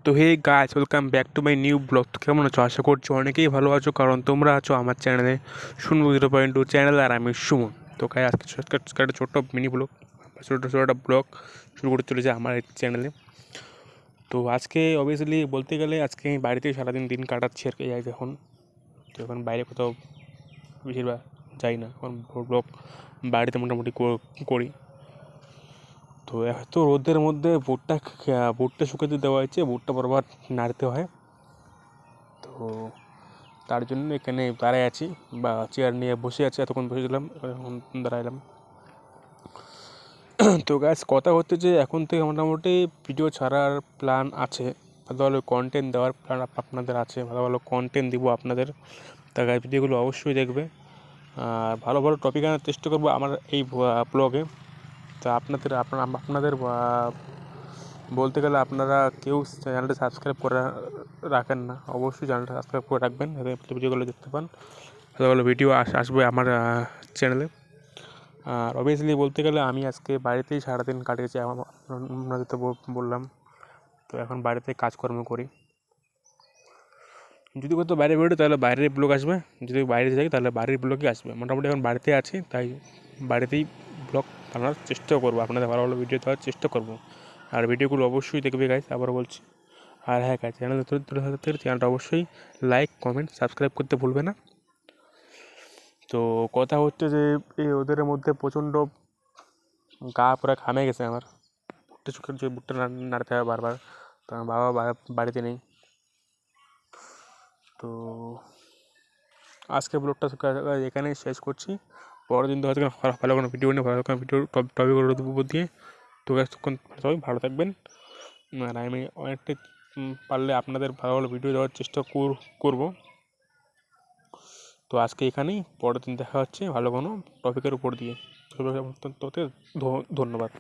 তো hey guys, welcome back to my new blog. তো কেমন আছো? আশা করছি অনেকেই ভালো আছো, কারণ তোমরা আছো আমার চ্যানেলে শুনবো 0.2 চ্যানেল, আর আমি সুমন। তো গাই আজকে একটা ছোট্ট মিনি ব্লগ, ছোটো একটা ব্লগ শুরু করতে চলেছে আমার এই চ্যানেলে। তো আজকে অবভিয়াসলি বলতে গেলে আজকে আমি বাড়িতেই সারাদিন দিন কাটাচ্ছি আর কি। এখন তো এখন বাইরে কোথাও বেশিরভাগ যাই না, এখন ব্লগ বাড়িতে মোটামুটি করি। তো এত রোদের মধ্যে বুটটা শুকাতে দেওয়া হয়েছে, বুটটা বরাবর নাড়তে হয়। তো তার জন্য এখানে দাঁড়ায় আছি, বা চেয়ার নিয়ে বসে আছি। এতক্ষণ বসেছিলাম, এখন দাঁড়াইলাম। তো গ্যাস কথা হচ্ছে যে এখন থেকে মোটামুটি ভিডিও ছাড়ার প্ল্যান আছে, ভালো ভালো কন্টেন্ট দেওয়ার প্ল্যান আপনাদের আছে, ভালো ভালো কন্টেন্ট দিব আপনাদের। তা গাছ ভিডিওগুলো অবশ্যই দেখবে, আর ভালো ভালো টপিক আনার চেষ্টা করবো আমার এই ব্লগে। তা আপনাদের বলতে গেলে আপনারা কেউ চ্যানেলটা সাবস্ক্রাইব করে রাখেন না, অবশ্যই চ্যানেলটা সাবস্ক্রাইব করে রাখবেন, যাতে ভিডিওগুলো দেখতে পান। ভালো ভালো ভিডিও আসবে আমার চ্যানেলে। আর অবভিয়াসলি বলতে গেলে আমি আজকে বাড়িতেই সারাদিন কাটিয়েছি, আপনাদের তো বললাম। তো এখন বাড়িতে কাজকর্ম করি। যদি কোথাও বাইরে বেরোই তাহলে বাইরের ব্লগ আসবে, যদি বাইরে যাই তাহলে বাড়ির ব্লগই আসবে। মোটামুটি এখন বাড়িতে আছি, তাই বাড়িতেই ব্লগ বানানোর চেষ্টা করবো, আপনাদের ভালো ভালো ভিডিও দেওয়ার চেষ্টা করবো। আর ভিডিওগুলো অবশ্যই দেখবে গাইস, আবার বলছি। আর হ্যাঁ গাইস, চ্যানেলটা অবশ্যই লাইক, কমেন্ট, সাবস্ক্রাইব করতে ভুলবে না। তো কথা হচ্ছে যে এই ওদের মধ্যে প্রচণ্ড গা পুরো ঘামে গেছে আমার। বুটটা শুকিয়ে যে বুটটা নাড়তে হবে বারবার। তো আমার বাবা বাড়িতে নেই। তো আজকে ব্লগটা এখানেই শেষ করছি। পরের দিন তো হয়তো ভালো কোনো ভিডিও নিয়ে, ভালো কোনো ভিডিও টপিকের উপর দিয়ে। তো তখন সবাই ভালো থাকবেন। আর আমি অনেকটাই পারলে আপনাদের ভালো ভালো ভিডিও দেওয়ার চেষ্টা করবো। তো আজকে এখানেই, পরের দিন দেখা হচ্ছে ভালো কোনো টপিকের উপর দিয়ে। ধন্যবাদ।